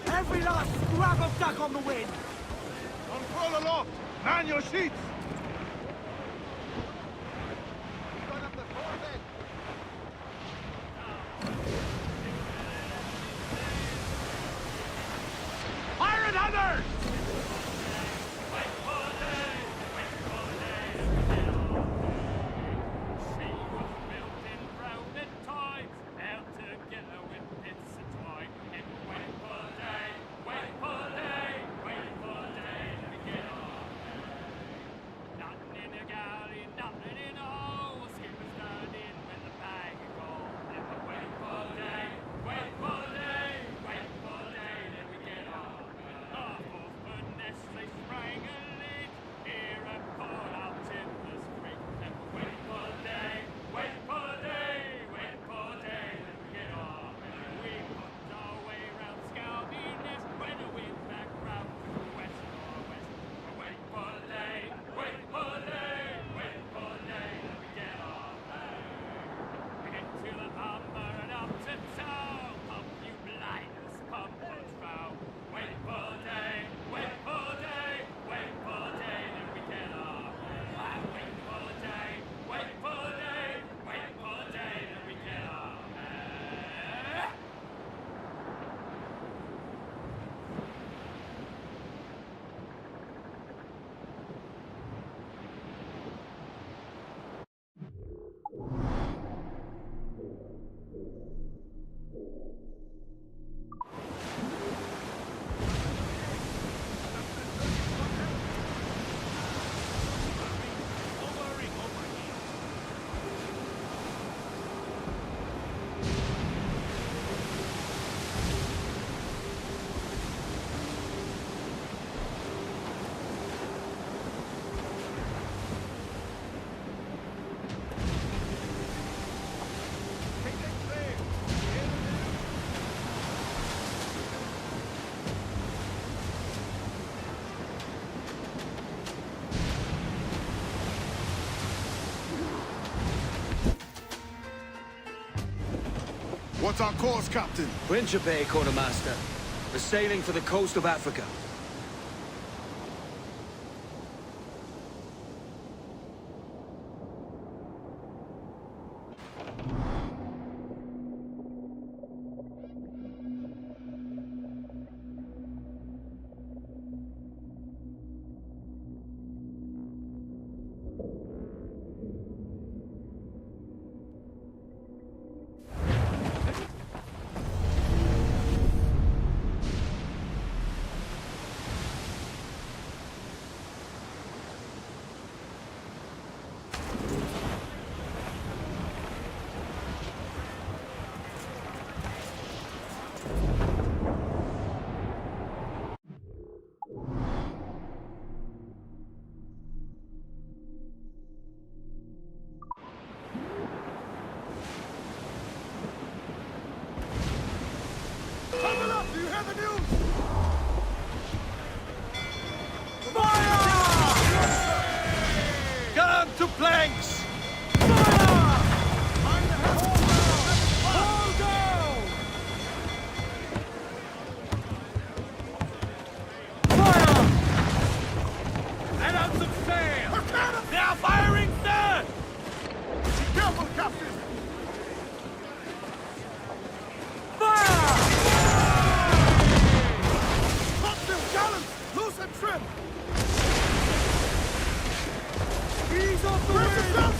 Every last scrap of duck on the wind! Control aloft! Man your sheets! Pirate hunters! What's our course, Captain? Principe, Quartermaster. We're sailing for the coast of Africa. Buckle up! Do you hear the news? Fire! Gun to planks! Ease off the wind!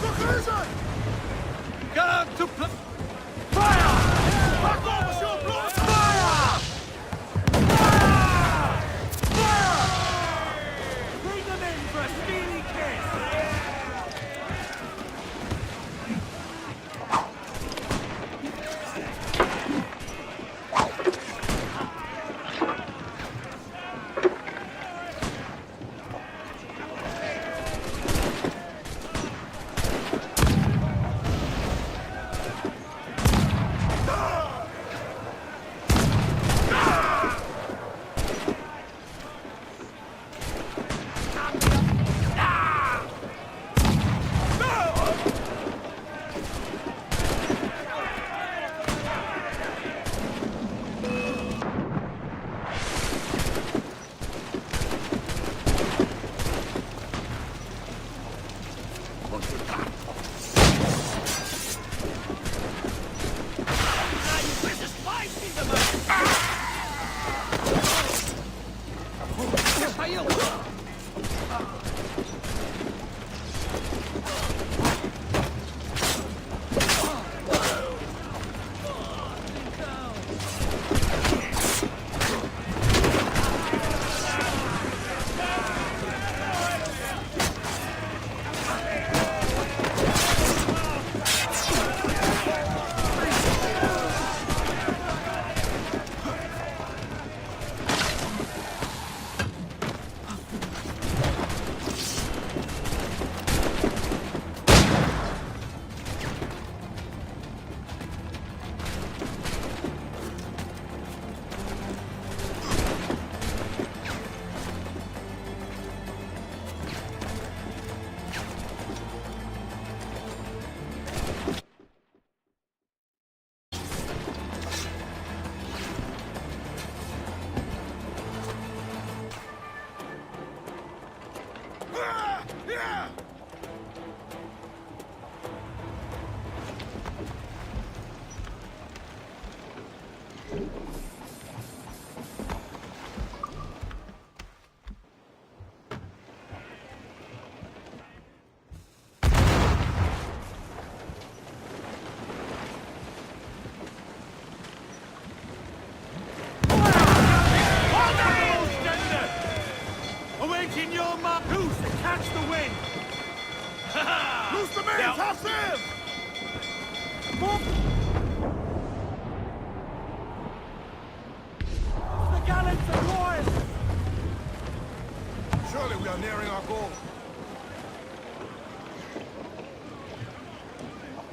Catch the wind! Loose the main, Yeah. have them! The gallants and royals! Surely we are nearing our goal.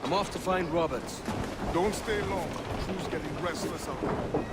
I'm off to find Roberts. Don't stay long. Crew's getting restless out there.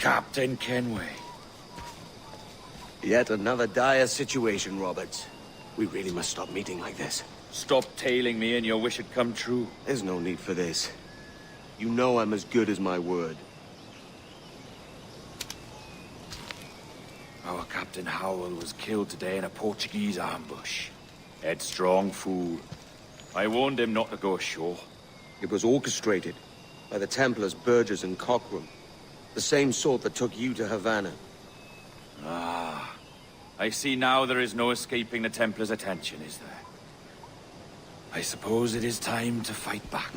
Captain Kenway. Yet another dire situation, Roberts. We really must stop meeting like this. Stop tailing me and your wish had come true. There's no need for this. You know I'm as good as my word. Our Captain Howell was killed today in a Portuguese ambush. Headstrong fool. I warned him not to go ashore. It was orchestrated by the Templars Burgess and Cockrum. The same sort that took you to Havana. Ah. I see now there is no escaping the Templars' attention, is there? I suppose it is time to fight back.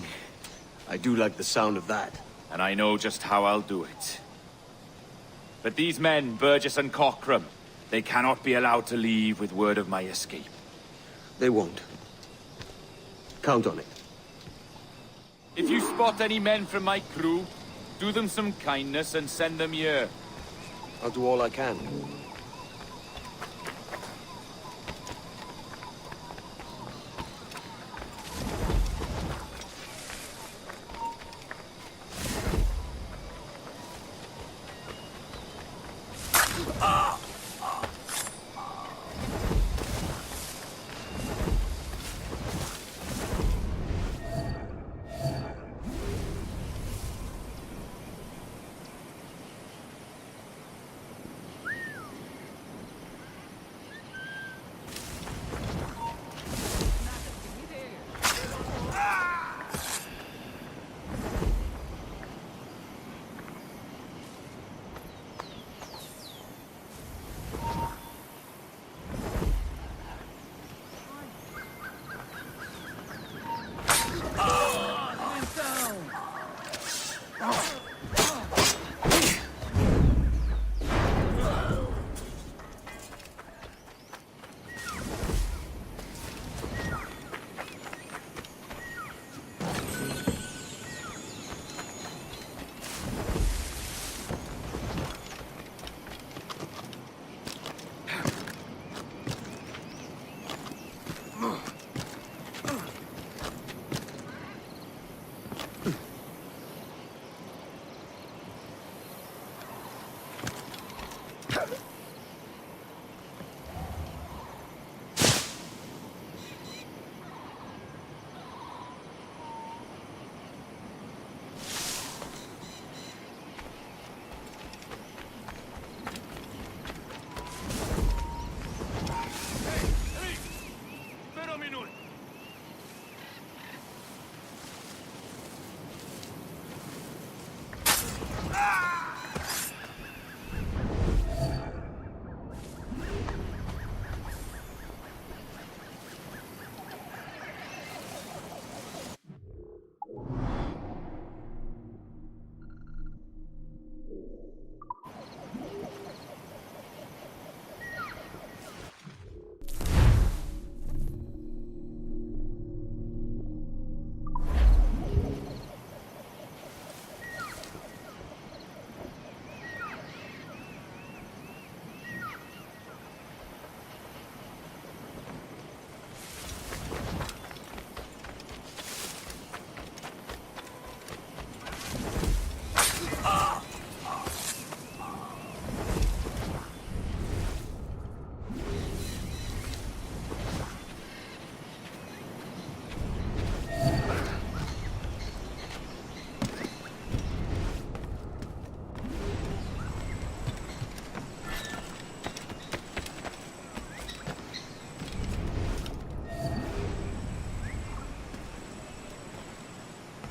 I do like the sound of that. And I know just how I'll do it. But these men, Burgess and Cockrum, they cannot be allowed to leave with word of my escape. They won't. Count on it. If you spot any men from my crew, do them some kindness and send them here. I'll do all I can.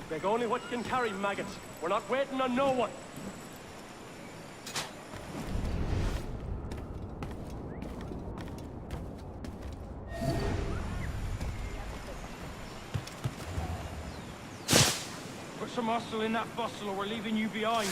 Beg only what you can carry, maggots. We're not waiting on no one. Put some muscle in that bustle or we're leaving you behind.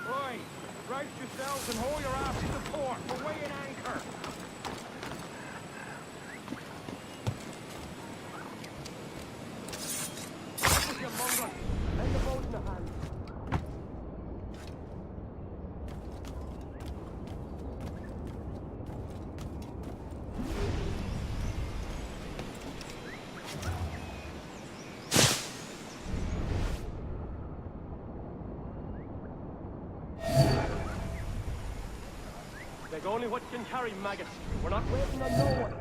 Right, brace yourselves and haul your ass into port. We're weighing anchor. With your mongrel. Lend the boat in a hand. Beg only what you can carry, maggots. We're not waiting on no one.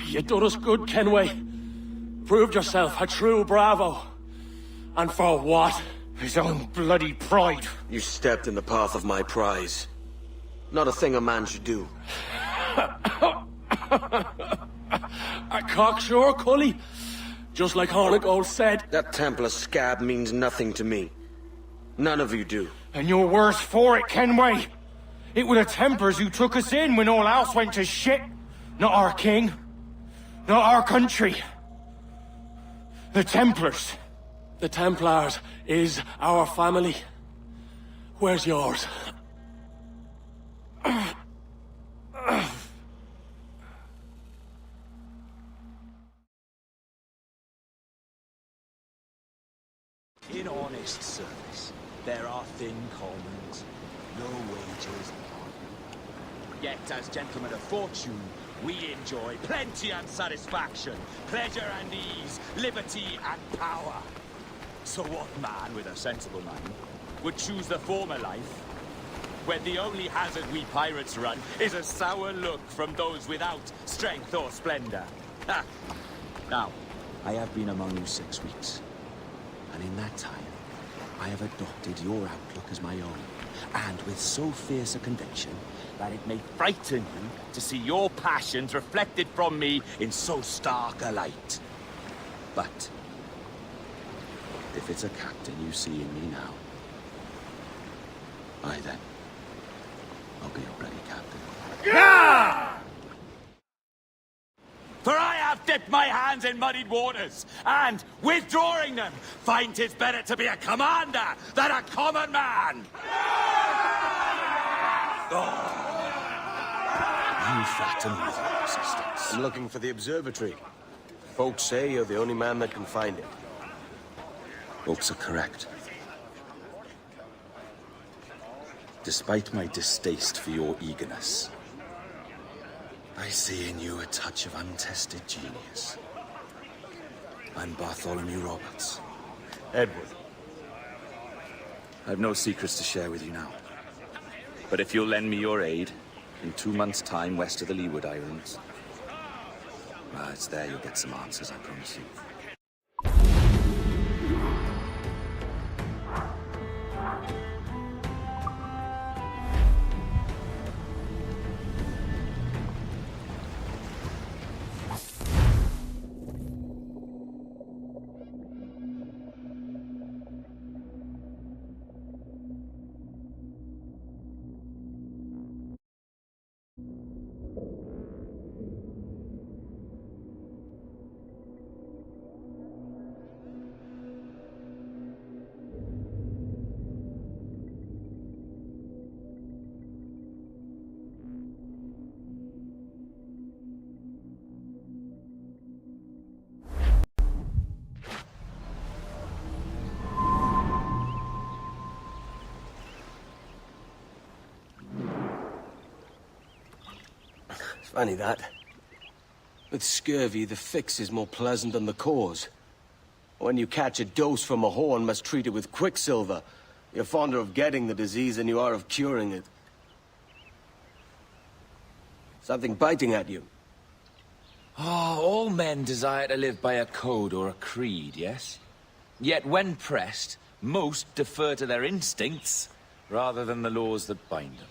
You done us good, Kenway. Proved yourself a true bravo. And for what? His own bloody pride. You stepped in the path of my prize. Not a thing a man should do. A cocksure, Cully. Just like Hornigold said. That Templar scab means nothing to me. None of you do. And you're worse for it, Kenway. It were the Templars who took us in when all else went to shit. Not our king. Not our country. The Templars. The Templars is our family. Where's yours? In honest service, there are thin commons, no wages. Yet, as gentlemen of fortune, we enjoy plenty and satisfaction, pleasure and ease, liberty and power. So what man with a sensible mind would choose the former life, when the only hazard we pirates run is a sour look from those without strength or splendor? Ha! Now, I have been among you 6 weeks. And in that time, I have adopted your outlook as my own, and with so fierce a conviction that it may frighten you to see your passions reflected from me in so stark a light. But if it's a captain you see in me now, aye then, I'll be your bloody captain. Yeah! For I have dipped my hands in muddied waters, and, withdrawing them, find 'tis better to be a commander than a common man! Oh. You flatter me with your persistence. I'm looking for the observatory. Folks say you're the only man that can find it. Folks are correct. Despite my distaste for your eagerness, I see in you a touch of untested genius. I'm Bartholomew Roberts. Edward. I've no secrets to share with you now. But if you'll lend me your aid, in 2 months' time west of the Leeward Islands, well, it's there you'll get some answers, I promise you. Funny that. With scurvy, the fix is more pleasant than the cause. When you catch a dose from a horn, must treat it with quicksilver. You're fonder of getting the disease than you are of curing it. Something biting at you. Ah, all men desire to live by a code or a creed, yes? Yet when pressed, most defer to their instincts rather than the laws that bind them.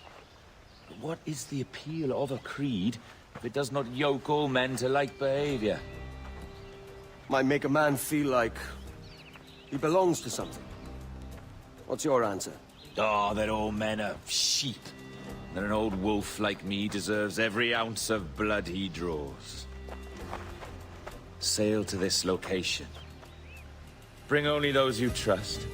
But what is the appeal of a creed if it does not yoke all men to like behavior? Might make a man feel like he belongs to something. What's your answer? Oh, that all men are sheep. That an old wolf like me deserves every ounce of blood he draws. Sail to this location. Bring only those you trust.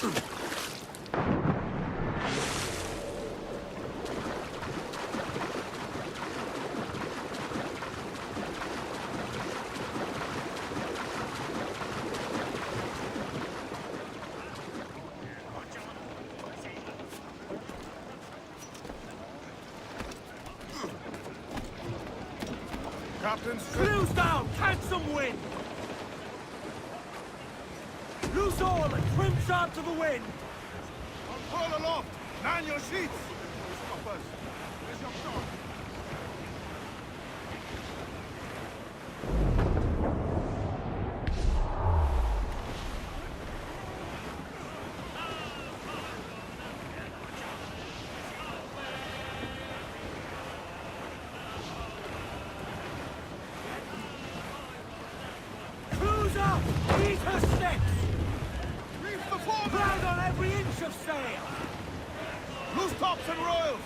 Captain, Close down! Catch some wind! Loose all and trim sharp to the wind! Unfurl aloft! Man your sheets! Stoppers. Where's your shot? Cruise up! Eat her sticks! Reef the foreman! Flag on every inch of sail! Loose tops and royals!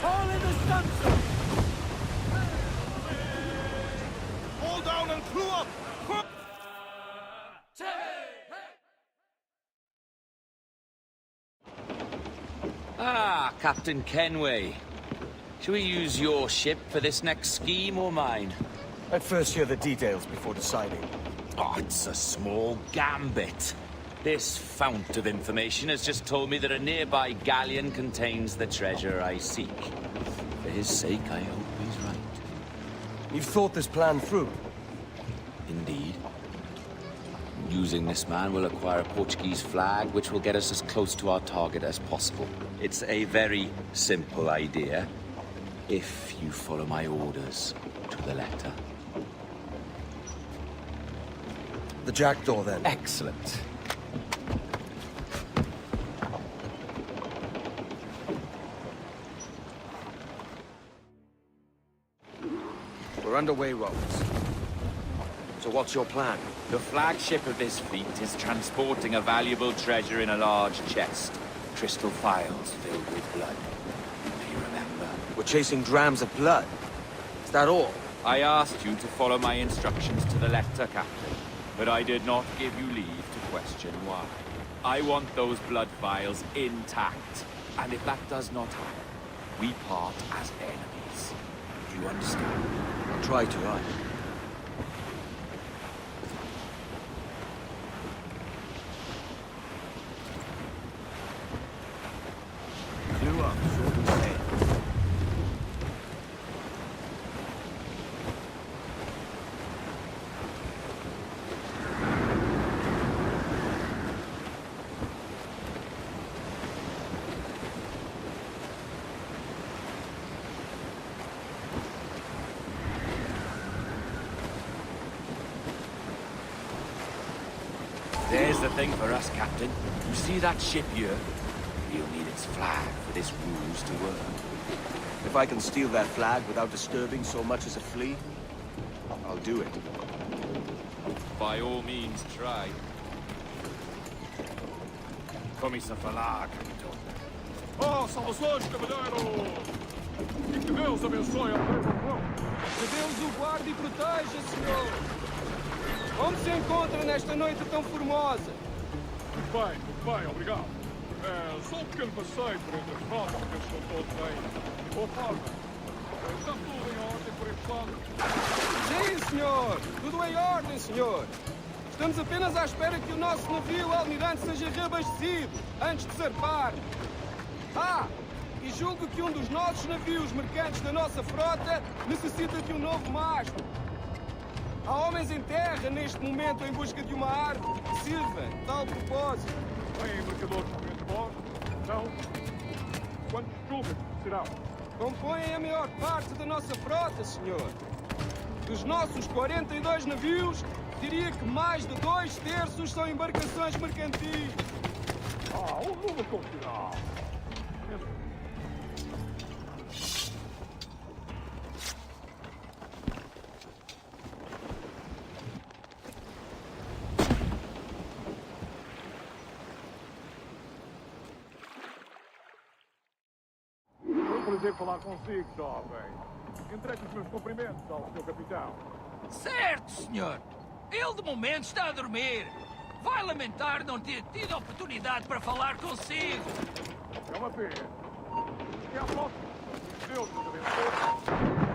All in the stunsail! Haul down and clew up! Ah, Captain Kenway. Shall we use your ship for this next scheme or mine? I'd first hear the details before deciding. Oh, it's a small gambit. This fount of information has just told me that a nearby galleon contains the treasure I seek. For his sake, I hope he's right. You've thought this plan through? Indeed. Using this man, we'll acquire a Portuguese flag, which will get us as close to our target as possible. It's a very simple idea, if you follow my orders to the letter. The jackdaw, then. Excellent. We're underway, Roberts. So what's your plan? The flagship of this fleet is transporting a valuable treasure in a large chest. Crystal phials filled with blood. Do you remember? We're chasing drams of blood. Is that all? I asked you to follow my instructions to the letter, Captain, but I did not give you leave to question why. I want those blood vials intact, and if that does not happen, we part as enemies. Do you understand? I'll try to, right? Clew up, short and sail. the thing for us, Captain. You see that ship here? We'll need its flag for this ruse to work. If I can steal that flag without disturbing so much as a flea, I'll do it. By all means, try. Commissa falar, Capitão. Oh, salvações, cavalheiro! E que Deus abençoe a povo. Que Deus o guarde e proteja, senhor! Como se encontra nesta noite tão formosa? Muito bem, obrigado. Só um pequeno passeio por entre as rotas, porque eles estão todos bem. De boa forma. Está tudo em ordem por este lado? Sim, senhor! Tudo em ordem, senhor! Estamos apenas à espera que o nosso navio almirante seja reabastecido, antes de zarpar. Ah! E julgo que um dos nossos navios mercantes da nossa frota necessita de um novo mastro. Há homens em terra neste momento em busca de uma árvore que sirva de tal propósito. Tem mercadores de bordo? Não? Quantos clubes serão? Compõem a maior parte da nossa frota, senhor. Dos nossos 42 navios, diria que mais de 2/3 são embarcações mercantis. Um número considerável. Prazer falar consigo, jovem. Entregue os meus cumprimentos ao seu capitão. Certo, senhor. Ele de momento está a dormir. Vai lamentar não ter tido oportunidade para falar consigo. É uma pena. E à próxima. Deus nos abençoe.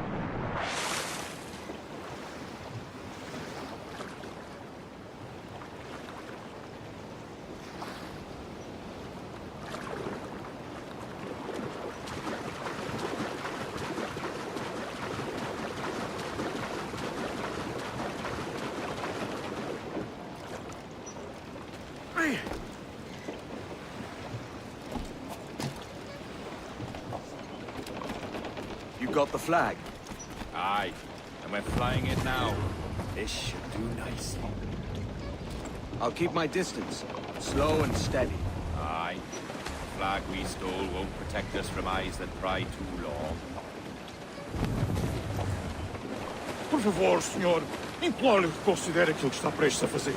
You got the flag? Aye, and we're flying it now. This should do nicely. I'll keep my distance. Slow and steady. Aye. The flag we stole won't protect us from eyes that pry too long. Por favor, senhor. Imploro-lhe que considere aquilo que está prestes a fazer.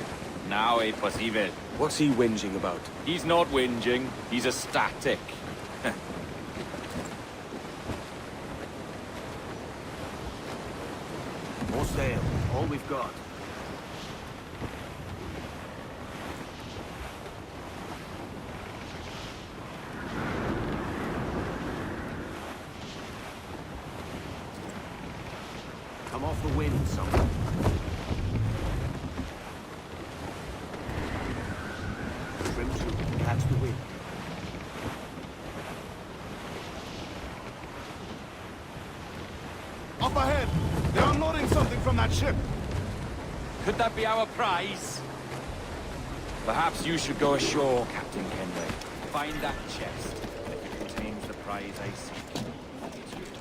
Now é possível. What's he whinging about? He's not whinging, he's ecstatic. More sail. All we've got. Come off the wind, someone. Trim to catch the wind. Up ahead! They're unloading something from that ship! Could that be our prize? Perhaps you should go ashore, Captain Kenway. Find that chest. If it contains the prize I seek, it's yours.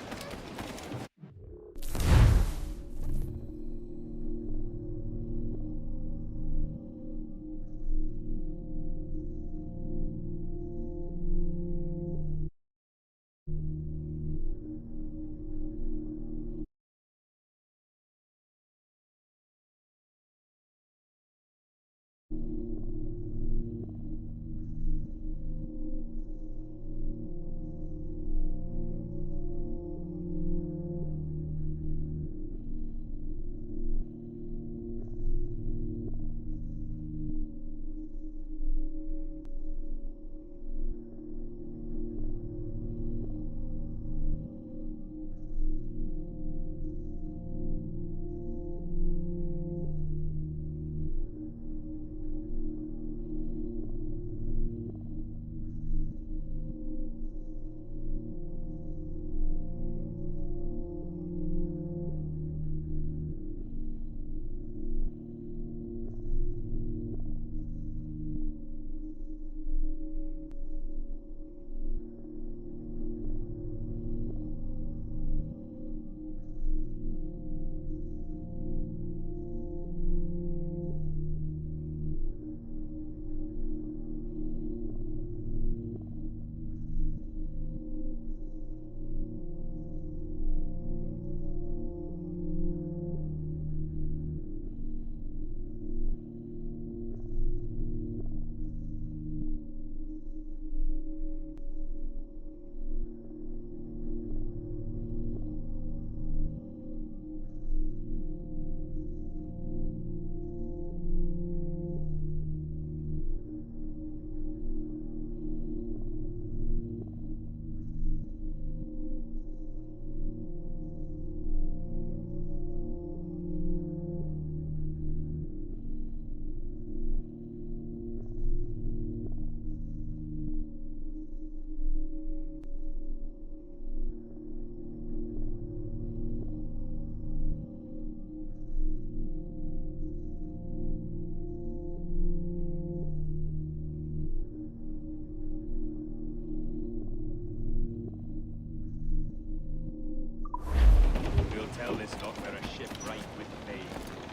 this not where a ship right with me?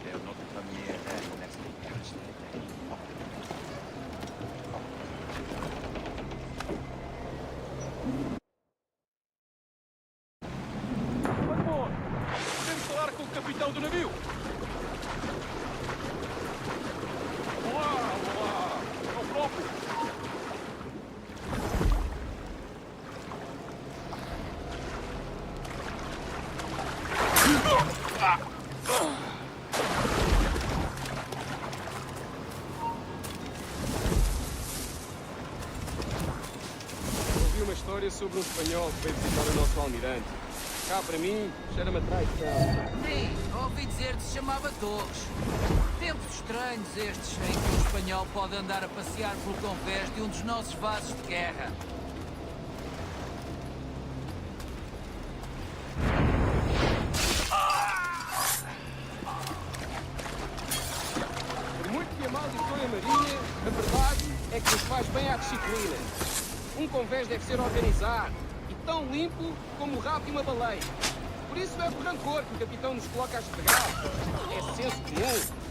They'll not come near them unless they catch their day. Amor, podemos falar com o capitão do navio? Olá, olá, é o próprio. Ouvi uma história sobre um espanhol que veio visitar o nosso almirante. Cá, para mim, cheira-me a traição. Sim, ouvi dizer que se chamava Torres. Tempos estranhos estes em que um espanhol pode andar a passear pelo convés de um dos nossos vasos de guerra. Por muito que amaldiçoe a marinha, a verdade é que nos faz bem à disciplina. Um convés deve ser organizado e tão limpo como o rabo de uma baleia. Por isso é por rancor que o capitão nos coloca a esfregar. É senso comum.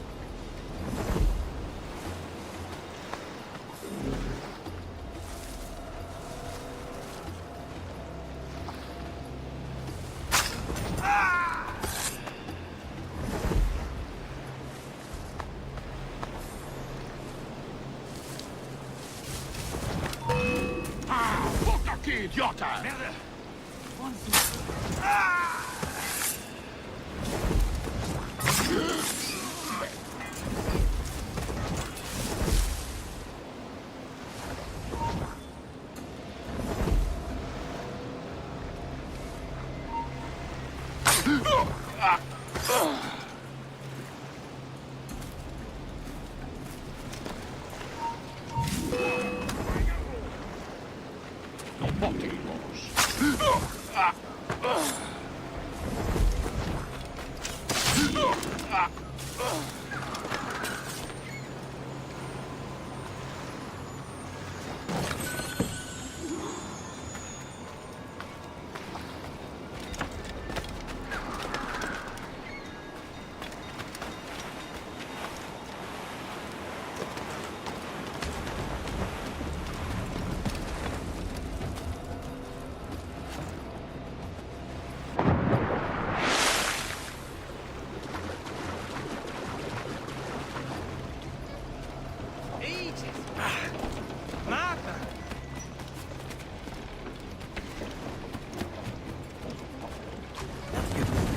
Volta aqui, idiota! Merda! Não botem irmãos.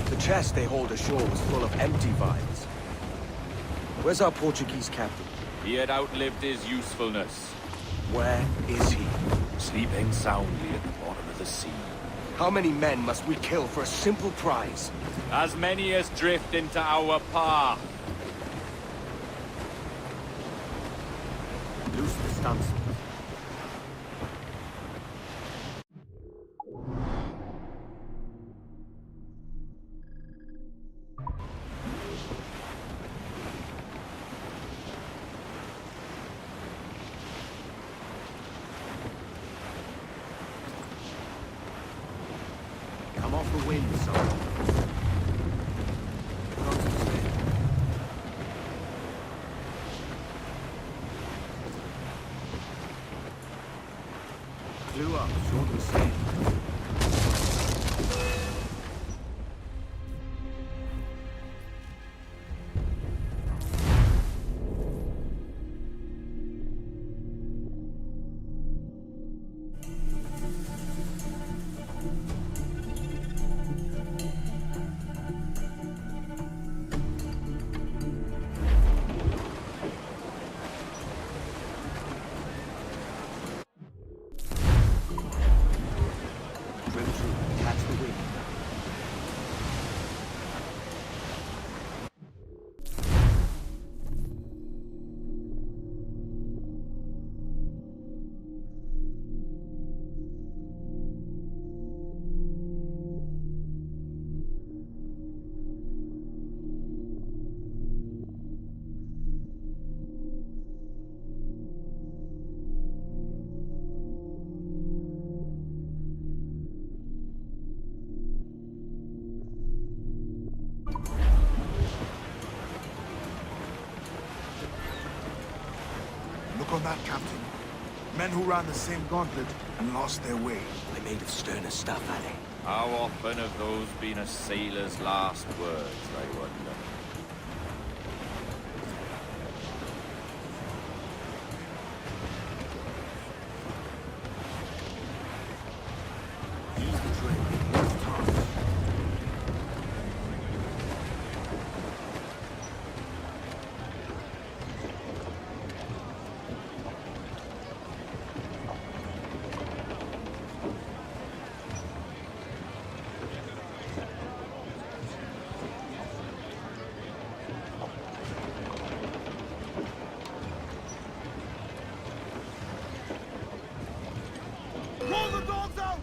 The chest they hauled ashore was full of empty vials. Where's our Portuguese captain? He had outlived his usefulness, Where is he? sleeping soundly at the bottom of the sea. How many men must we kill for a simple prize? As many as drift into our path. Loose the stunsails. Come off the wind, son. Put on some sail. Clew up, short and sail. that, Captain. Men who ran the same gauntlet and lost their way. They're made of sterner stuff, are they? How often have those been a sailor's last words, I wonder? Roll the dogs out!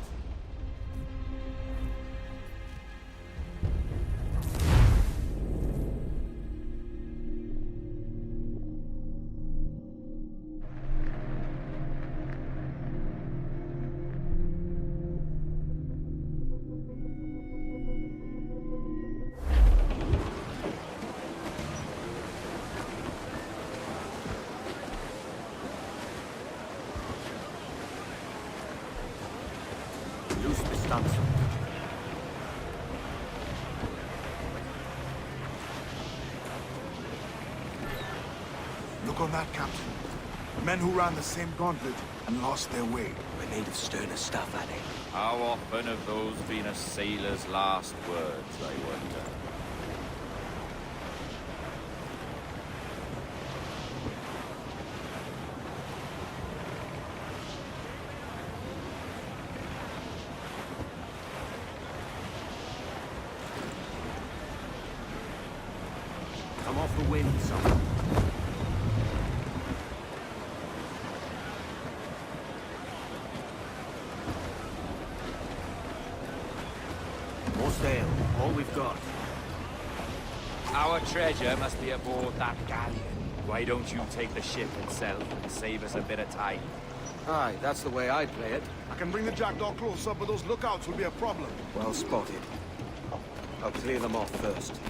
Loose the stunsail. Look on that, Captain. Men who ran the same gauntlet and lost their way. They're made of sterner stuff, are they? How often have those been a sailor's last words, I wonder? Come off the wind, son. More sail. All we've got. Our treasure must be aboard that galleon. Why don't you take the ship itself and save us a bit of time? Aye, that's the way I'd play it. I can bring the jackdaw closer, but those lookouts will be a problem. Well spotted. I'll clear them off first.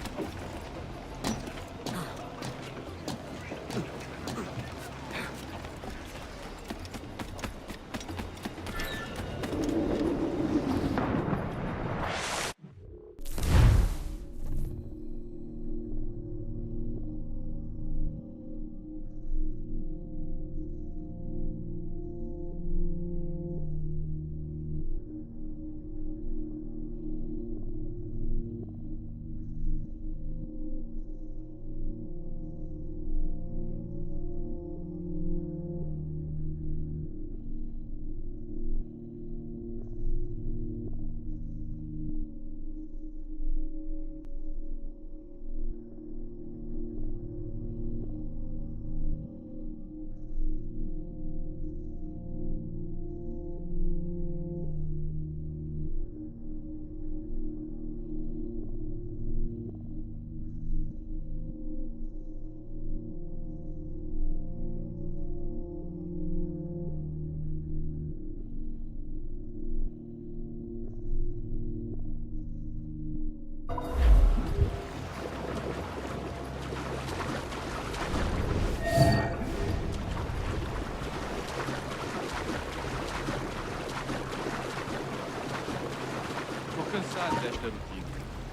Cansado desta rotina.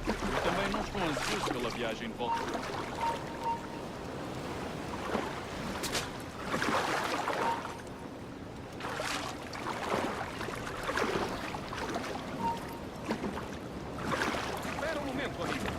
Eu também não estou ansioso pela viagem de volta. Espera um momento, amigo.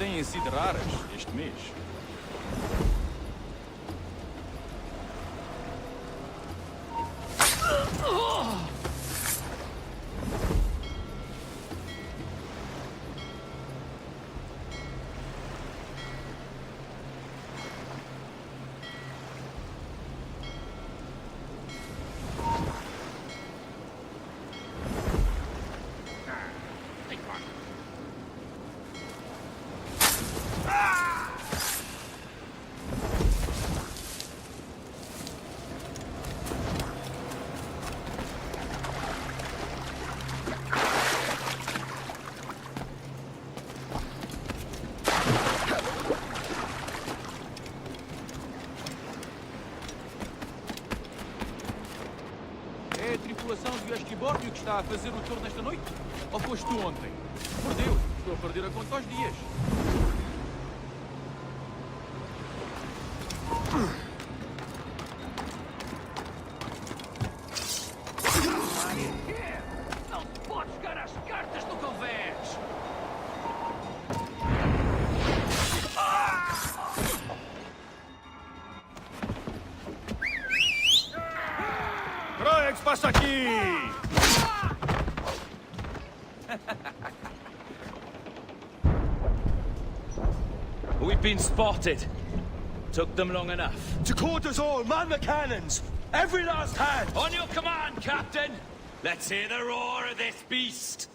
têm sido raras este mês. É a tripulação do esquibórdio que está a fazer o tour nesta noite? Ou foste tu ontem? Por Deus, estou a perder a conta aos dias. Não podes jogar as cartas do convés! Croix, passa aqui! We've been spotted. Took them long enough. To quarters all, man the cannons! Every last hand! On your command, Captain! Let's hear the roar of this beast!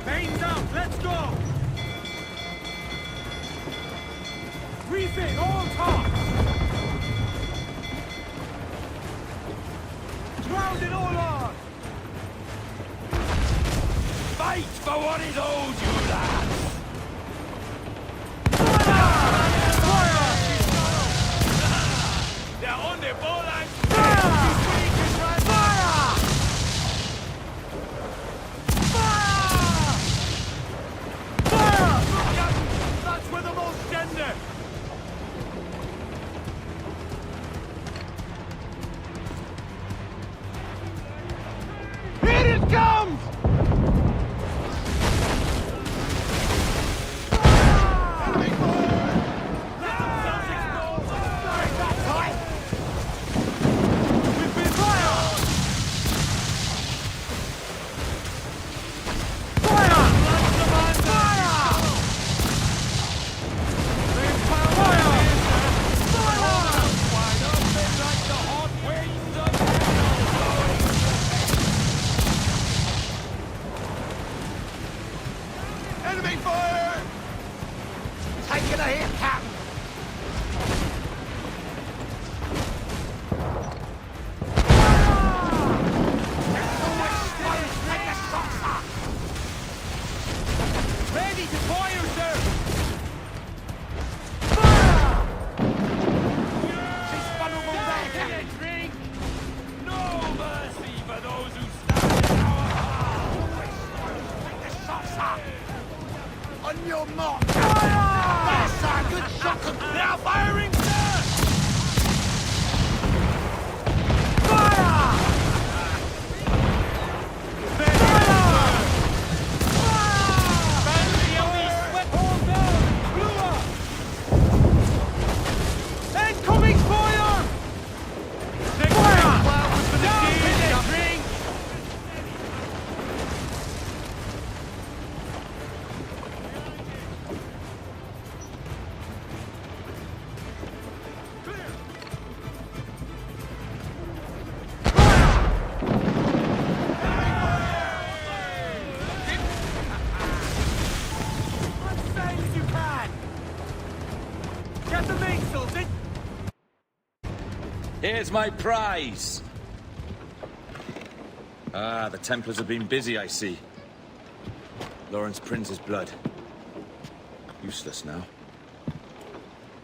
Mains out, let's go! Refit, all tops! Grounded all on! Fight for what is owed you, lads! They're on their ball and... That's where the most gender! Here it comes! Here's my prize. Ah, the Templars have been busy, I see. Lawrence Prince's blood. Useless now.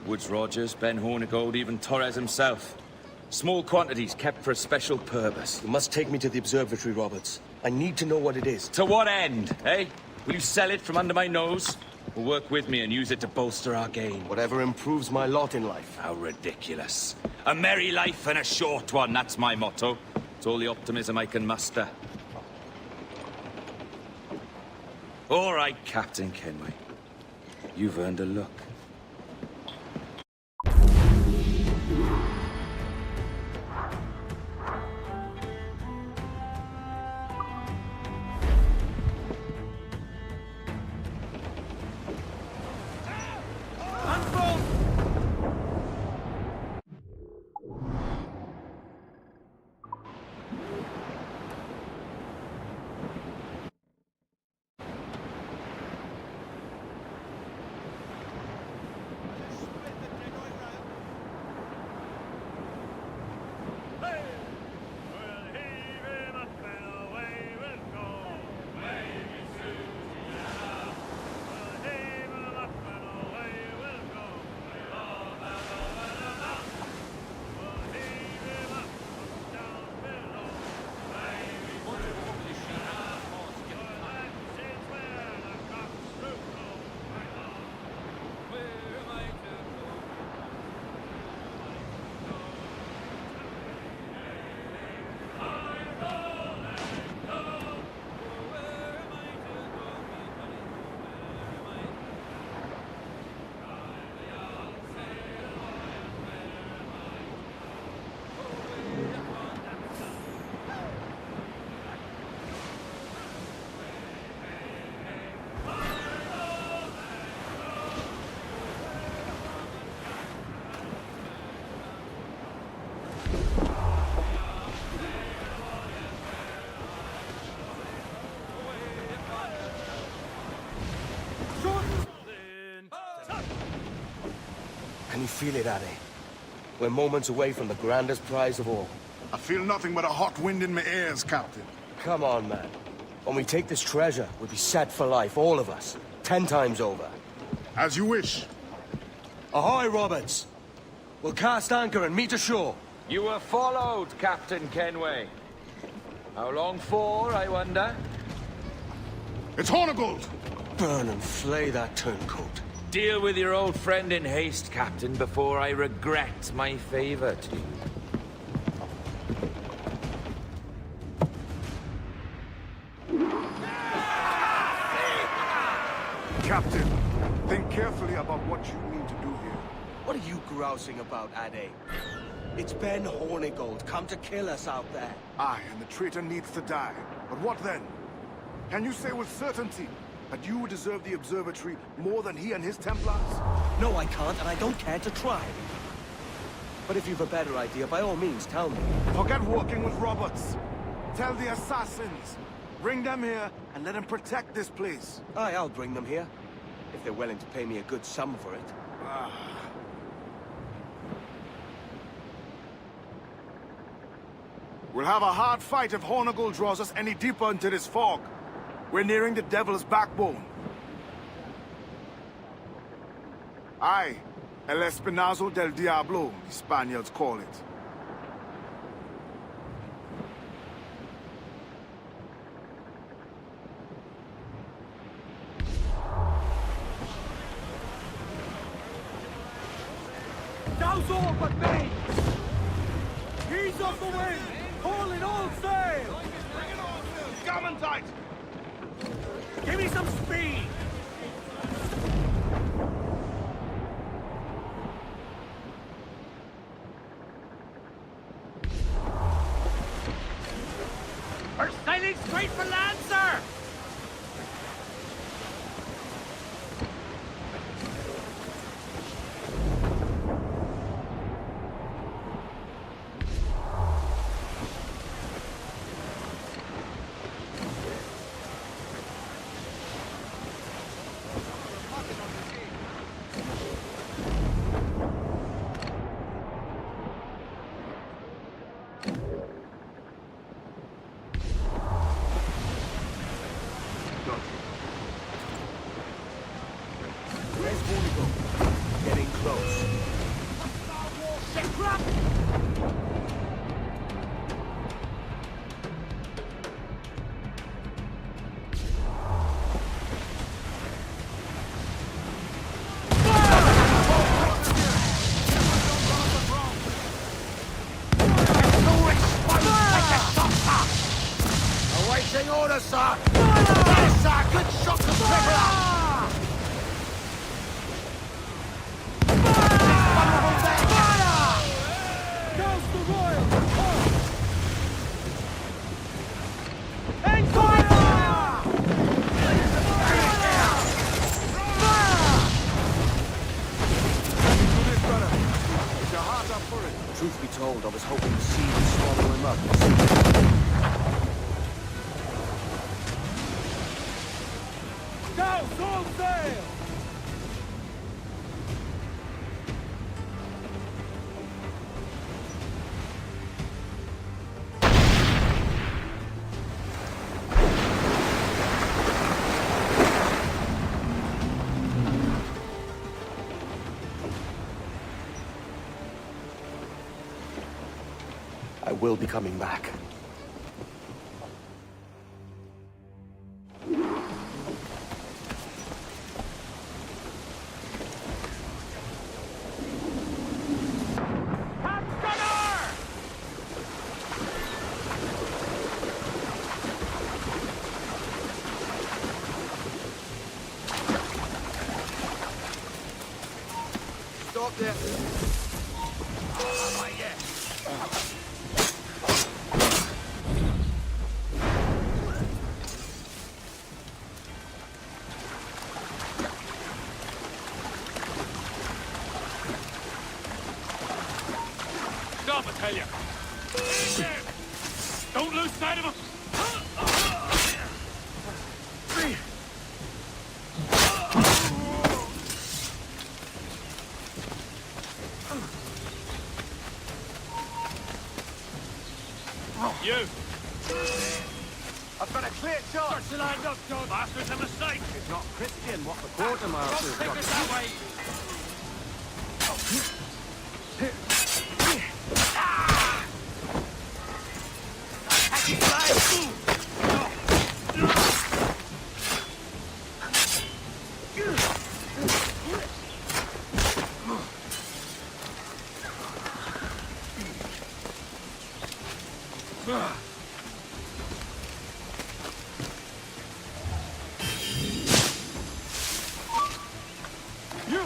Woods Rogers, Ben Hornigold, even Torres himself. Small quantities kept for a special purpose. You must take me to the observatory, Roberts. I need to know what it is. To what end, eh? Will you sell it from under my nose? Or work with me and use it to bolster our gain? Whatever improves my lot in life. How ridiculous. A merry life and a short one, that's my motto. It's all the optimism I can muster. All right, Captain Kenway. You've earned a look. Can you feel it, Addy? We're moments away from the grandest prize of all. I feel nothing but a hot wind in my ears, Captain. Come on, man. When we take this treasure, we'll be set for life, all of us. 10 times over. As you wish. Ahoy, Roberts! We'll cast anchor and meet ashore. You were followed, Captain Kenway. How long for, I wonder? It's Hornigold! Burn and flay that turncoat. Deal with your old friend in haste, Captain, before I regret my favor to you. Captain, think carefully about what you mean to do here. What are you grousing about, Addy? It's Ben Hornigold, come to kill us out there. Aye, and the traitor needs to die. But what then? Can you say with certainty that you deserve the observatory more than he and his Templars? No, I can't, and I don't care to try. But if you've a better idea, by all means, tell me. Forget working with Roberts. Tell the assassins. Bring them here and let them protect this place. Aye, I'll bring them here. If they're willing to pay me a good sum for it. We'll have a hard fight if Hornigold draws us any deeper into this fog. We're nearing the Devil's Backbone. Aye, El Espinazo del Diablo, the Spaniards call it. Now's all but me! Ease off the wind! Haul in all sail! Bring it on, Gammon tight! Give me some speed! We're sailing straight for land, sir! Marching order, sir! Yes, sir! Good shot to triple up! Truth be told, I was hoping the sea would swallow him up. Go, full sail! I will be coming back. Stop there. Stop, I tell you! Don't lose sight of him! You! I've got a clear shot. Search the land up, John! Bastard's a mistake! It's not Christian what the quartermaster's Take got. it that way! You!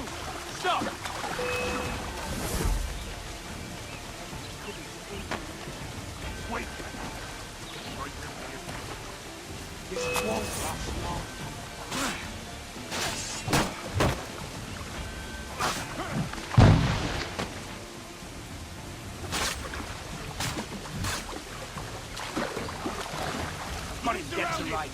Stop! Wait! This won't last long. Get to right.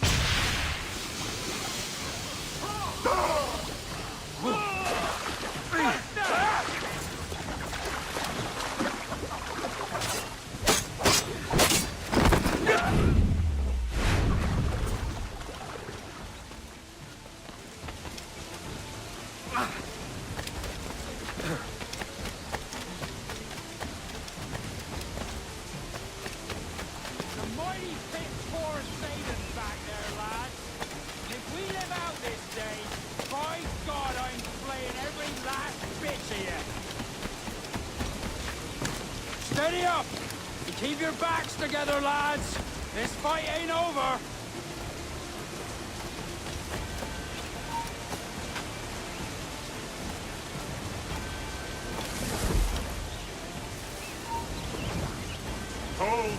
Steady up! And keep your backs together, lads! This fight ain't over! Hold!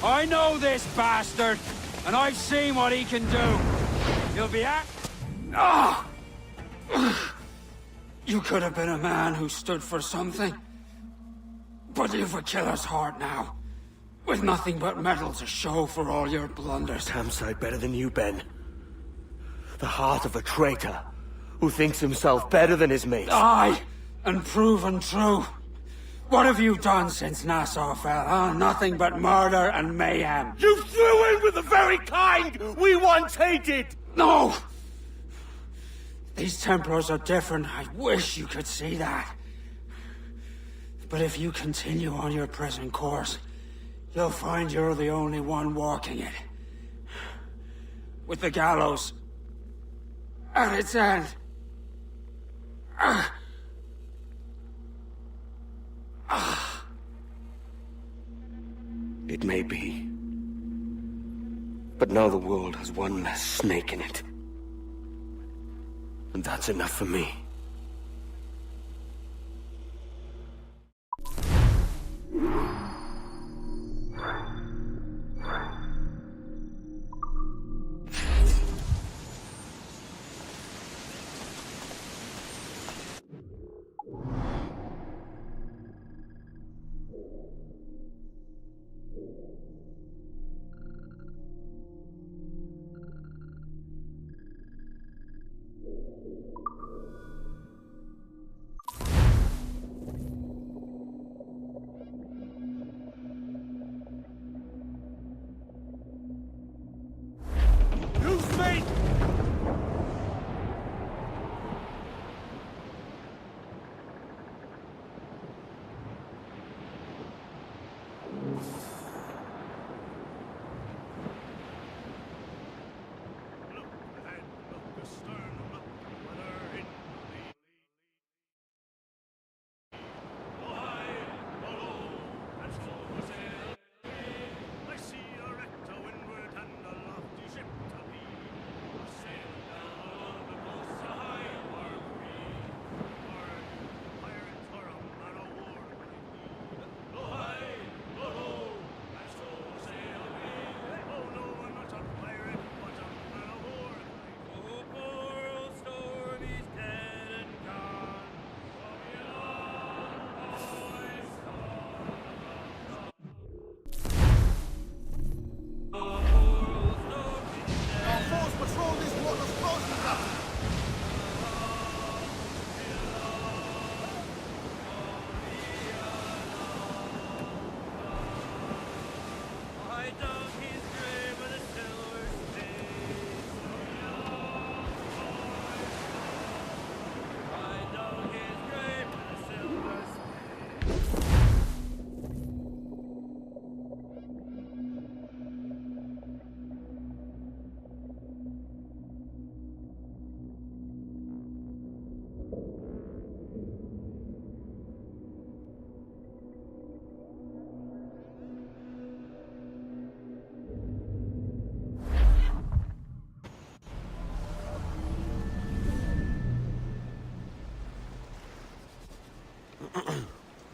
I know this bastard, and I've seen what he can do. He'll be at... Ah! You could have been a man who stood for something. But you've a killer's heart now. With nothing but metal to show for all your blunders. Damn sight better than you, Ben. The heart of a traitor who thinks himself better than his mates. Aye! and proven true. What have you done since Nassau fell, huh? Nothing but murder and mayhem. You threw in with the very kind we once hated! No! These Templars are different. I wish you could see that. But if you continue on your present course, you'll find you're the only one walking it. With the gallows at its end. It may be. But now the world has one less snake in it. And that's enough for me.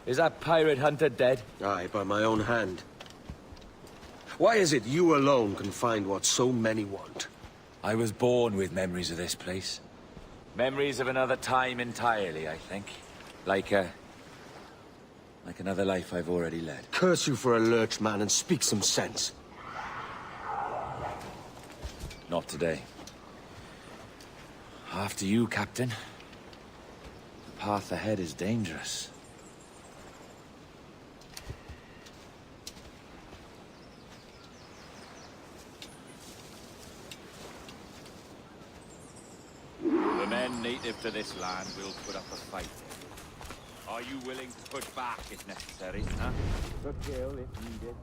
Is that pirate hunter dead? Aye, by my own hand. Why is it you alone can find what so many want? I was born with memories of this place. Memories of another time entirely, I think. Like another life I've already led. Curse you for a lurch, man, and speak some sense. Not today. After you, Captain. The path ahead is dangerous. The men native to this land will put up a fight. Are you willing to push back if necessary, huh? To kill if needed.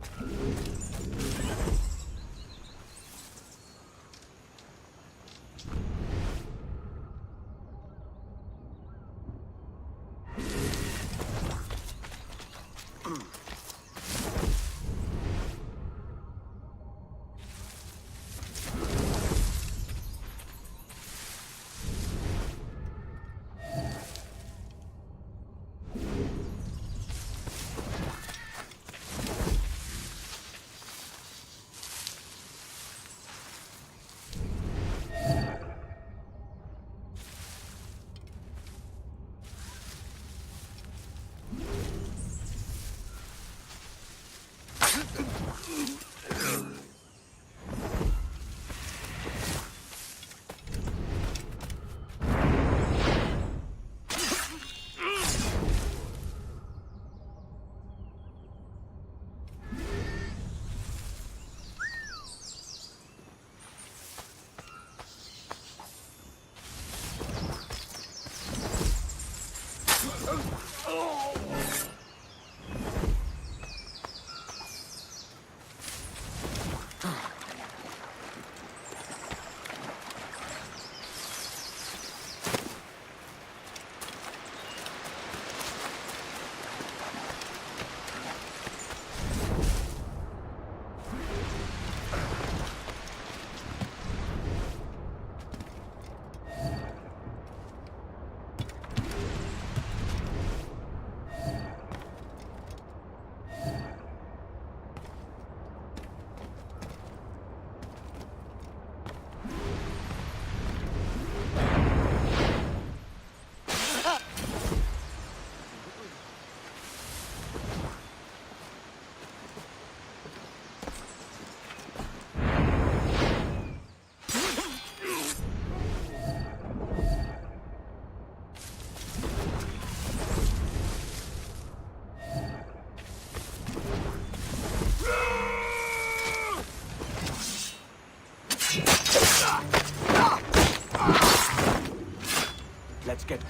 Let's get...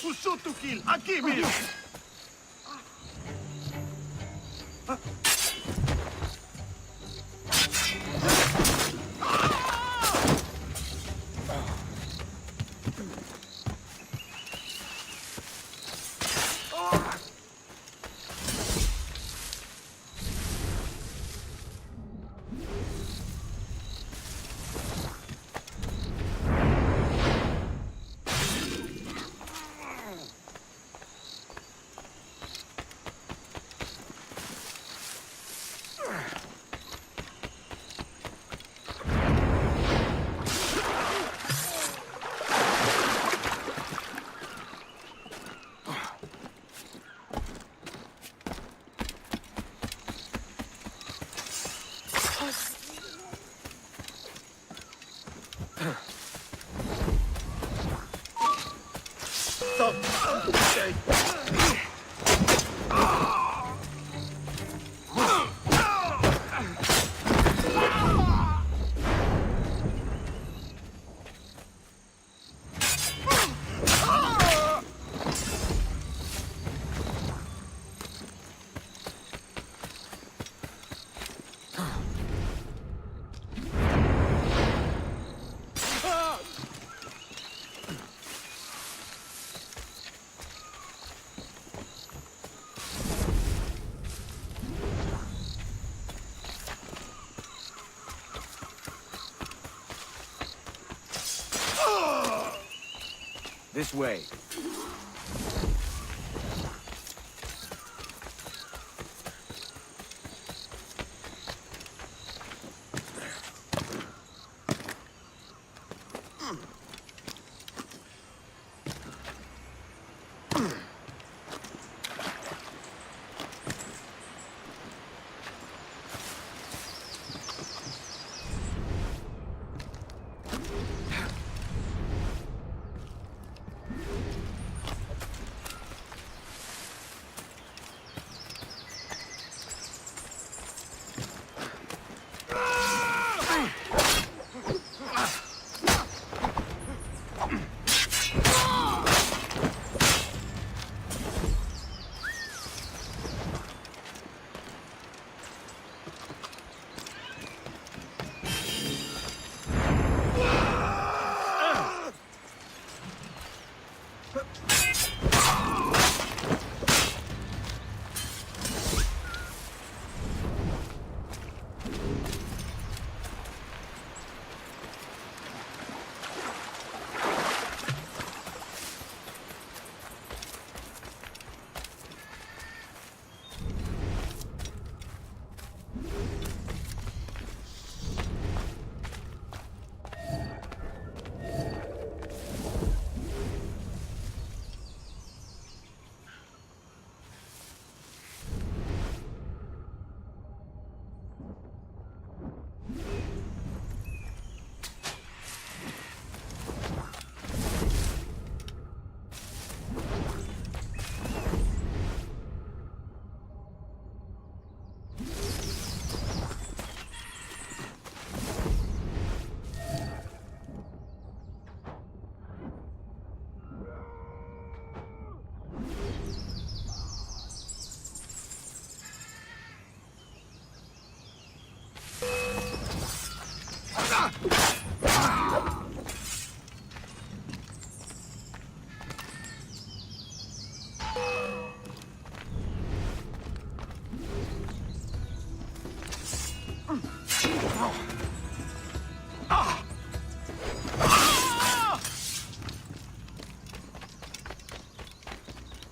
Susutukil, aquí mismo. This way.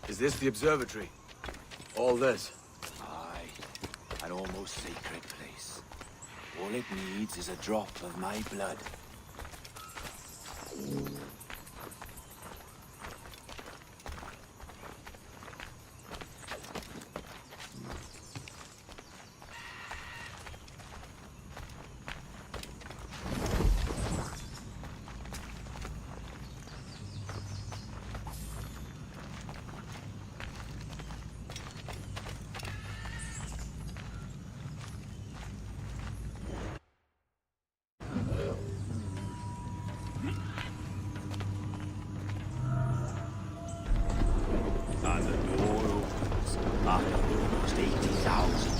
Is this the observatory? All this? Aye. An almost sacred place. All it needs is a drop of my blood. And the door opens after almost 80,000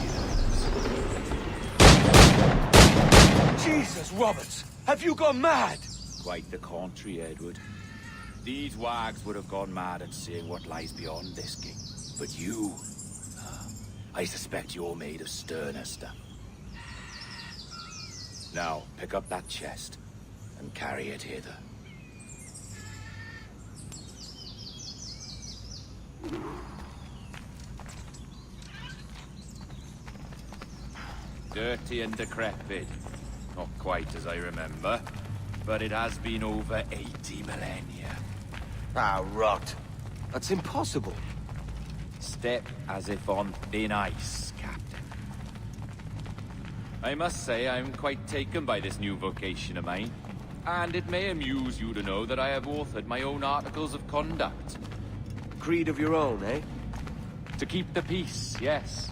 years. Jesus, Roberts! Have you gone mad? Quite the contrary, Edward. These wags would have gone mad at seeing what lies beyond this gate. But you... I suspect you're made of sterner stuff. Now, pick up that chest and carry it hither. Dirty and decrepit. Not quite as I remember, but it has been over 80 millennia. Ah, rot. That's impossible. Step as if on thin ice, Captain. I must say I'm quite taken by this new vocation of mine. And it may amuse you to know that I have authored my own articles of conduct. Creed of your own, eh? To keep the peace, yes.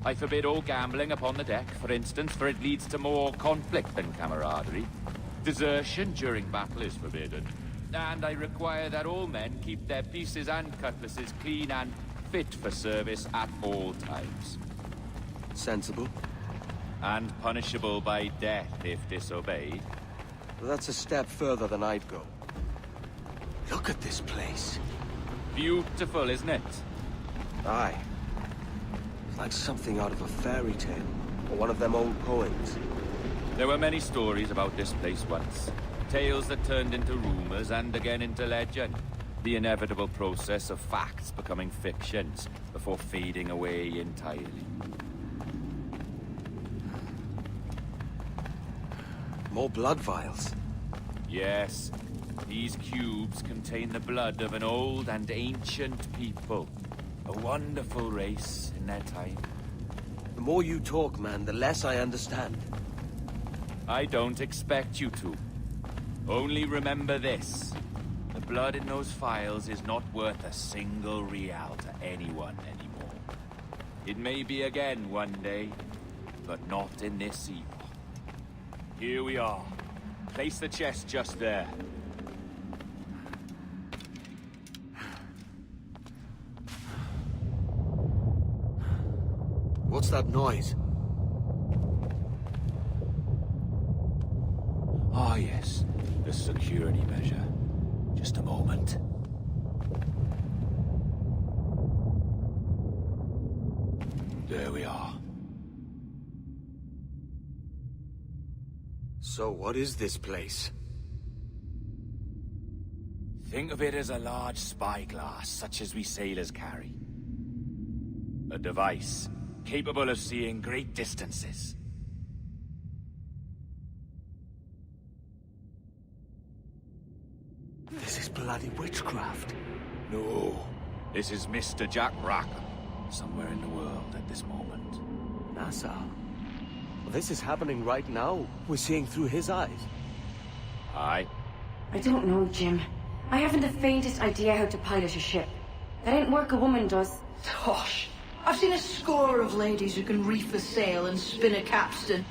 I forbid all gambling upon the deck, for instance, for it leads to more conflict than camaraderie. Desertion during battle is forbidden. And I require that all men keep their pieces and cutlasses clean and fit for service at all times. Sensible. And punishable by death if disobeyed. That's a step further than I'd go. Look at this place. Beautiful, isn't it? Aye. It's like something out of a fairy tale, or one of them old poems. There were many stories about this place once. Tales that turned into rumors and again into legend. The inevitable process of facts becoming fictions before fading away entirely. More blood vials. Yes, these cubes contain the blood of an old and ancient people. A wonderful race in their time. The more you talk, man, the less I understand. I don't expect you to. Only remember this. The blood in those files is not worth a single real to anyone anymore. It may be again one day, but not in this epoch. Here we are. Place the chest just there. What's that noise? Ah, yes. The security measure. Just a moment. There we are. So what is this place? Think of it as a large spyglass, such as we sailors carry. A device capable of seeing great distances. This is bloody witchcraft. No, this is Mr. Jack Rackham, somewhere in the world at this moment. Nassau. Well, this is happening right now. We're seeing through his eyes. Aye. I don't know, Jim. I haven't the faintest idea how to pilot a ship. That ain't work a woman does. Tosh. I've seen a score of ladies who can reef a sail and spin a capstan.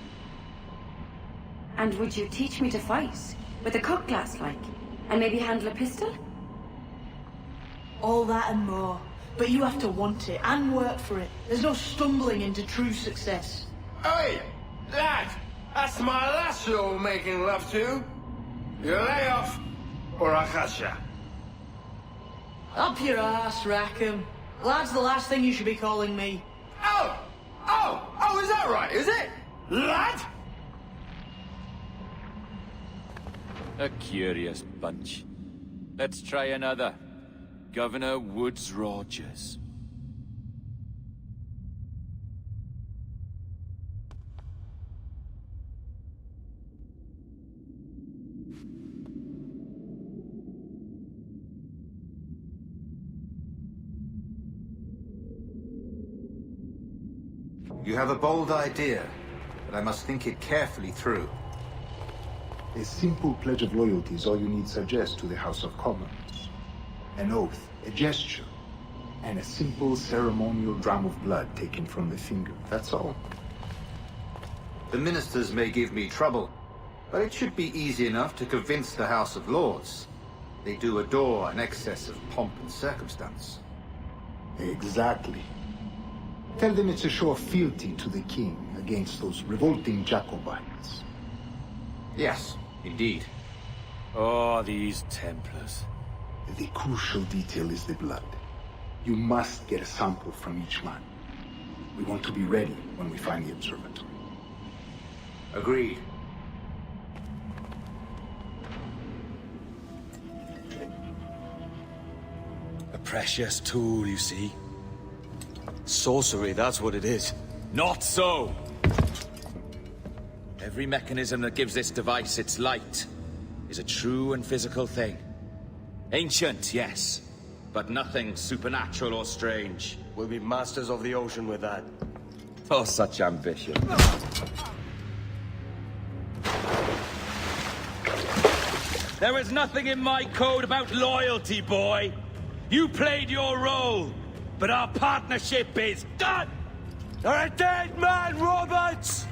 And would you teach me to fight? With a cutlass, like? And maybe handle a pistol? All that and more. But you have to want it and work for it. There's no stumbling into true success. Hey! Lad! That's my last That's all making love to. You lay off, or I'll catch ya. Up your ass, Rackham. Lad's the last thing you should be calling me. Oh, is that right, is it? Lad? A curious bunch. Let's try another. Governor Woodes Rogers. You have a bold idea, but I must think it carefully through. A simple pledge of loyalty is all you need suggest to the House of Commons. An oath, a gesture, and a simple ceremonial dram of blood taken from the finger. That's all. The ministers may give me trouble, but it should be easy enough to convince the House of Lords. They do adore an excess of pomp and circumstance. Exactly. Tell them it's a show of fealty to the king against those revolting Jacobites. Yes, indeed. Oh, these Templars. The crucial detail is the blood. You must get a sample from each man. We want to be ready when we find the observatory. Agreed. A precious tool, you see. Sorcery, that's what it is. Not so! Every mechanism that gives this device its light is a true and physical thing. Ancient, yes, but nothing supernatural or strange. We'll be masters of the ocean with that. Oh, such ambition. There is nothing in my code about loyalty, boy. You played your role, but our partnership is done! You're a dead man, Roberts!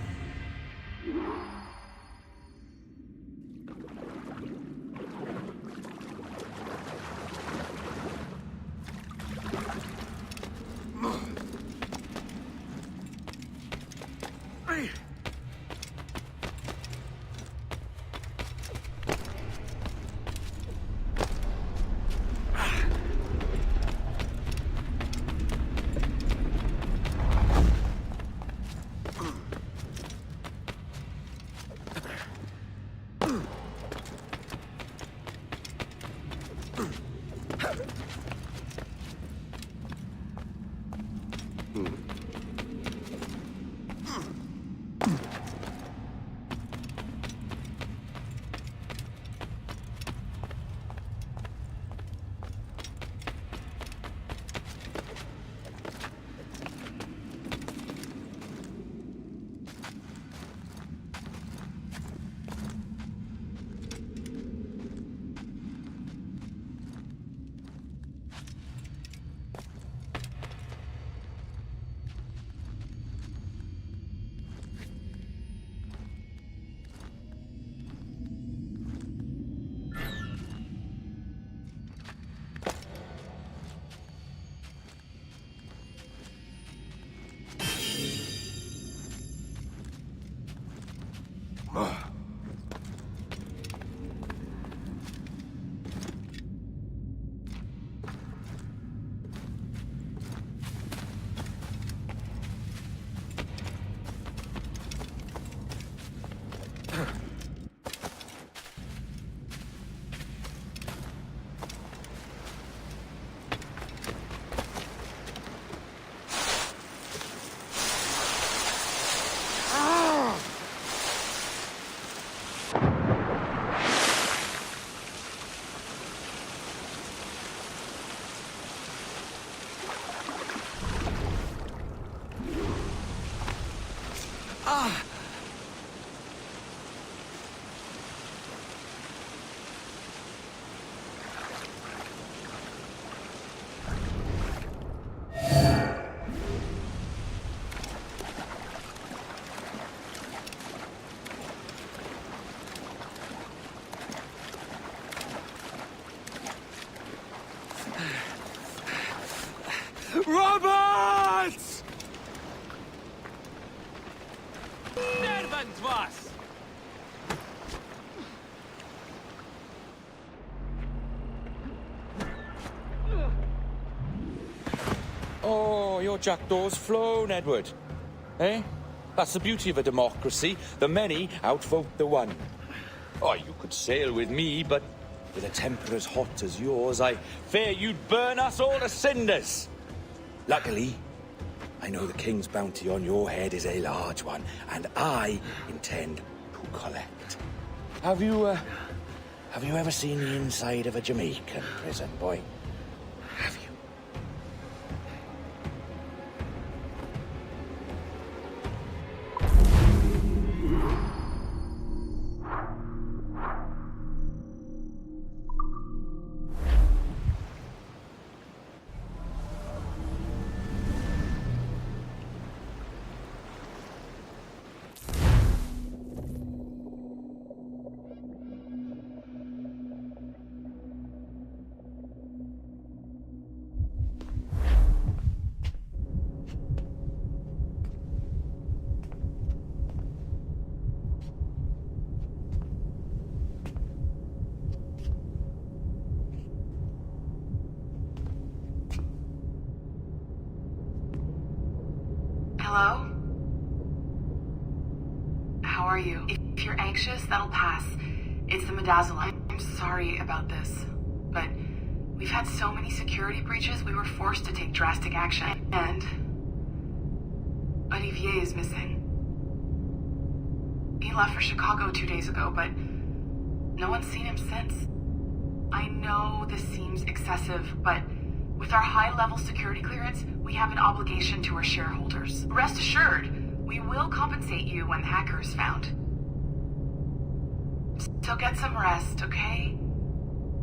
your jackdaws flown, Edward. Eh? That's the beauty of a democracy. The many outvote the one. Oh, you could sail with me, but with a temper as hot as yours, I fear you'd burn us all to cinders. Luckily, I know the king's bounty on your head is a large one, and I intend to collect. Have you ever seen the inside of a Jamaican prison, boy? Have you? Hello? How are you? If you're anxious, that'll pass. It's the Midazolam. I'm sorry about this, but we've had so many security breaches, we were forced to take drastic action. And Olivier is missing. He left for Chicago 2 days ago, but no one's seen him since. I know this seems excessive, but with our high-level security clearance, we have an obligation to our shareholders. Rest assured, we will compensate you when the hacker is found. So get some rest, okay?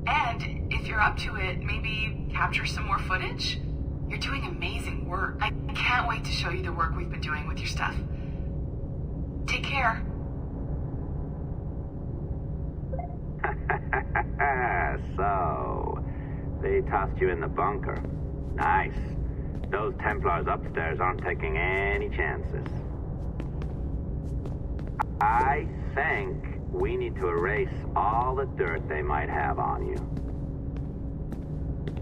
And if you're up to it, maybe capture some more footage? You're doing amazing work. I can't wait to show you the work we've been doing with your stuff. Take care. So, they tossed you in the bunker. Nice. Those Templars upstairs aren't taking any chances. I think we need to erase all the dirt they might have on you.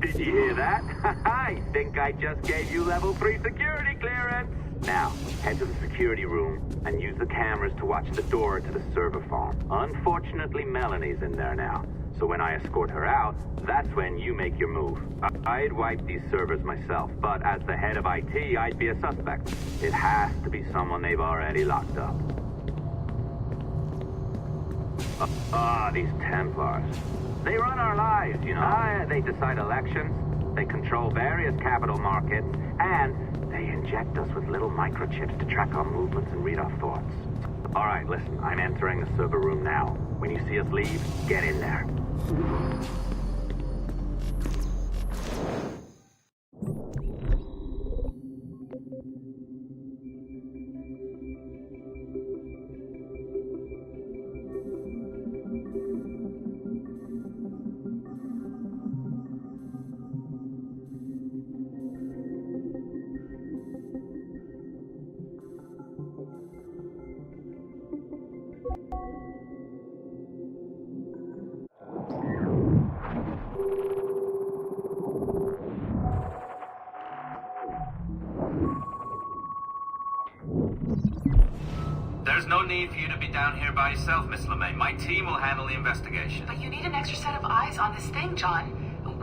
Did you hear that? I think I just gave you level 3 security clearance. Now, head to the security room and use the cameras to watch the door to the server farm. Unfortunately, Melanie's in there now. So when I escort her out, that's when you make your move. I'd wipe these servers myself, but as the head of IT, I'd be a suspect. It has to be someone they've already locked up. These Templars. They run our lives, you know. They decide elections, they control various capital markets, and they inject us with little microchips to track our movements and read our thoughts. All right, listen, I'm entering the server room now. When you see us leave, get in there. There's no need for you to be down here by yourself, Miss LeMay. My team will handle the investigation. But you need an extra set of eyes on this thing, John.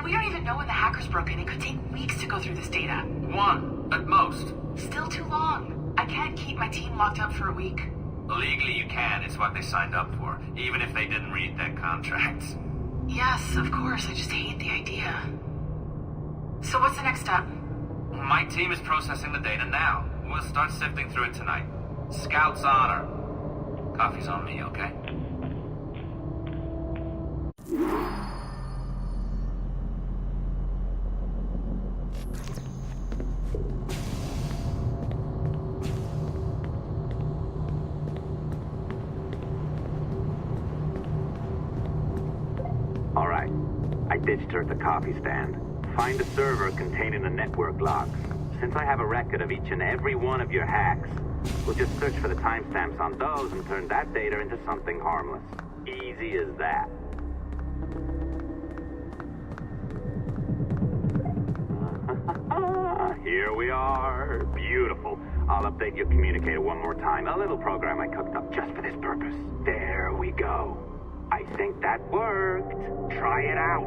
We don't even know when the hackers broke in. It could take weeks to go through this data. 1, at most. Still too long. I can't keep my team locked up for a week. Legally you can. It's what they signed up for, even if they didn't read their contracts. Yes, of course. I just hate the idea. So what's the next step? My team is processing the data now. We'll start sifting through it tonight. Scout's honor. Coffee's on me, okay? All right. I ditched her at the coffee stand. Find a server containing the network logs. Since I have a record of each and every one of your hacks, we'll just search for the timestamps on those and turn that data into something harmless. Easy as that. here we are. Beautiful. I'll update your communicator one more time. A little program I cooked up just for this purpose. There we go. I think that worked. Try it out.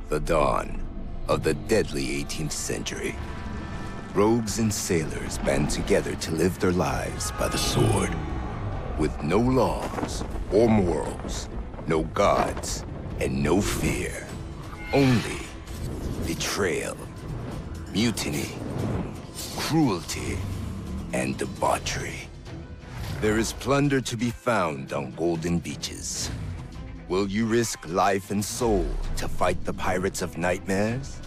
The dawn of the deadly 18th century. Rogues and sailors band together to live their lives by the sword. With no laws or morals, no gods, and no fear. Only betrayal, mutiny, cruelty, and debauchery. There is plunder to be found on golden beaches. Will you risk life and soul to fight the pirates of nightmares?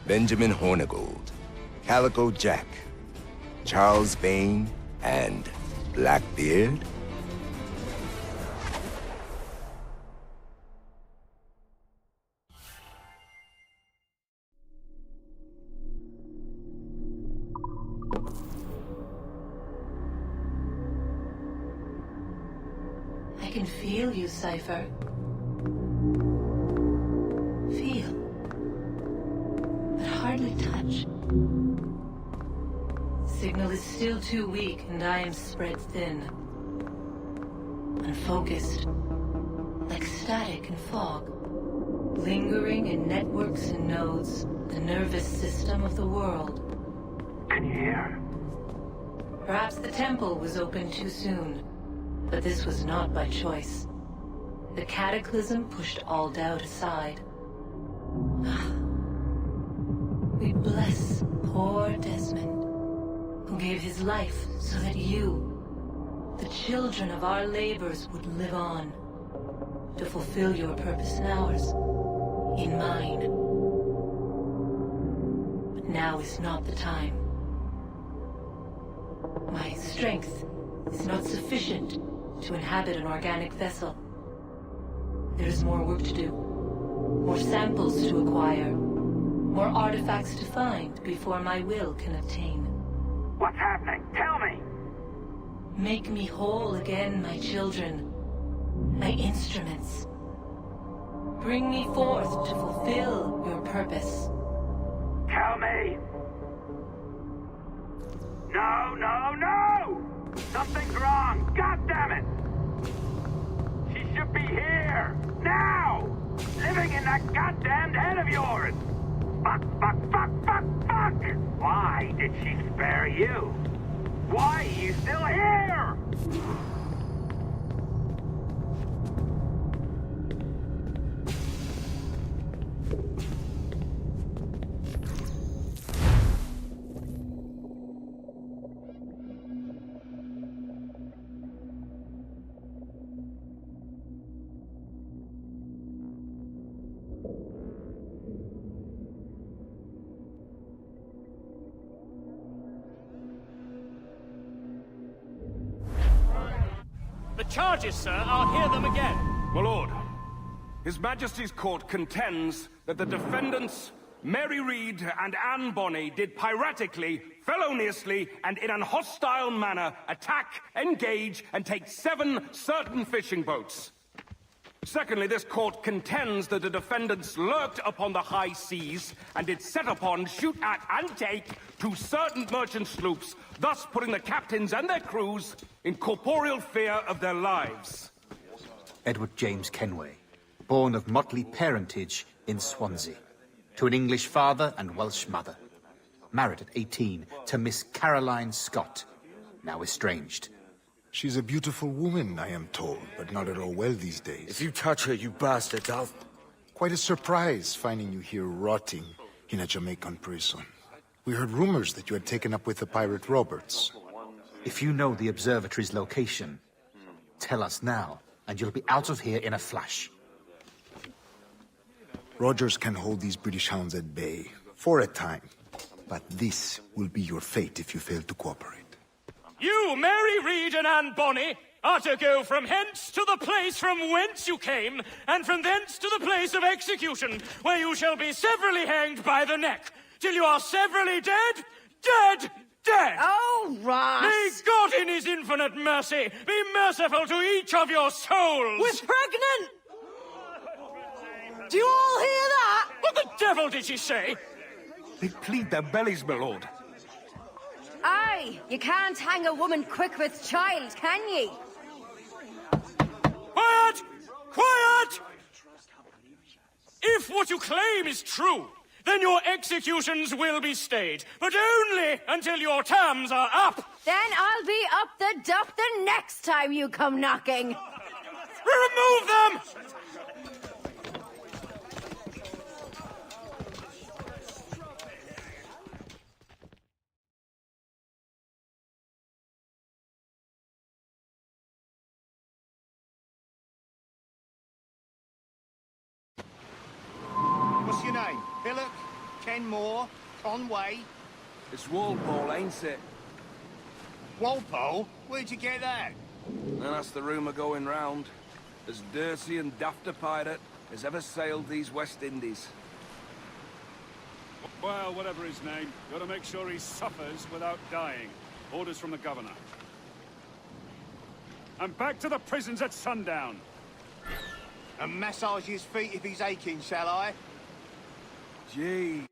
Benjamin Hornigold, Calico Jack, Charles Vane, and Blackbeard? I can feel you, Cypher. Feel. But hardly touch. Signal is still too weak, and I am spread thin. Unfocused. Like static and fog. Lingering in networks and nodes. The nervous system of the world. Can you hear? Perhaps the temple was opened too soon. But this was not by choice. The cataclysm pushed all doubt aside. We bless poor Desmond, who gave his life so that you, the children of our labors, would live on, to fulfill your purpose in ours, in mine. But now is not the time. My strength is not sufficient to inhabit an organic vessel. There is more work to do. More samples to acquire. More artifacts to find before my will can obtain. What's happening? Tell me! Make me whole again, my children. My instruments. Bring me forth to fulfill your purpose. Tell me! No, no, no! Something's wrong! God damn it! She should be here! Now! Living in that goddamned head of yours! Fuck, fuck, fuck, fuck, fuck! Why did she spare you? Why are you still here? The charges, sir. I'll hear them again. My lord, His Majesty's court contends that the defendants, Mary Reed and Anne Bonny, did piratically, feloniously, and in an hostile manner attack, engage, and take 7 certain fishing boats. Secondly, this court contends that the defendants lurked upon the high seas and did set upon, shoot at, and take 2 certain merchant sloops, thus putting the captains and their crews in corporeal fear of their lives. Edward James Kenway, born of motley parentage in Swansea, to an English father and Welsh mother. Married at 18 to Miss Caroline Scott, now estranged. She's a beautiful woman, I am told, but not at all well these days. If you touch her, you bastard, I'll... Quite a surprise finding you here rotting in a Jamaican prison. We heard rumors that you had taken up with the pirate Roberts. If you know the observatory's location, tell us now, and you'll be out of here in a flash. Rogers can hold these British hounds at bay, for a time. But this will be your fate if you fail to cooperate. You, Mary Reed and Anne Bonny, are to go from hence to the place from whence you came, and from thence to the place of execution, where you shall be severally hanged by the neck, till you are severally dead, dead, dead! Oh, Ross! May God in his infinite mercy be merciful to each of your souls! We're pregnant! Do you all hear that? What the devil did she say? They plead their bellies, my lord. Aye, you can't hang a woman quick with child, can ye? Quiet! Quiet! If what you claim is true, then your executions will be stayed, but only until your terms are up. Then I'll be up the duff the next time you come knocking. Remove them! What's your name? Billock? Kenmore? Conway? It's Walpole, ain't it? Walpole? Where'd you get that? And that's the rumour going round. As dirty and daft a pirate as ever sailed these West Indies. Well, whatever his name, gotta make sure he suffers without dying. Orders from the governor. And back to the prisons at sundown. And massage his feet if he's aching, shall I? Gee,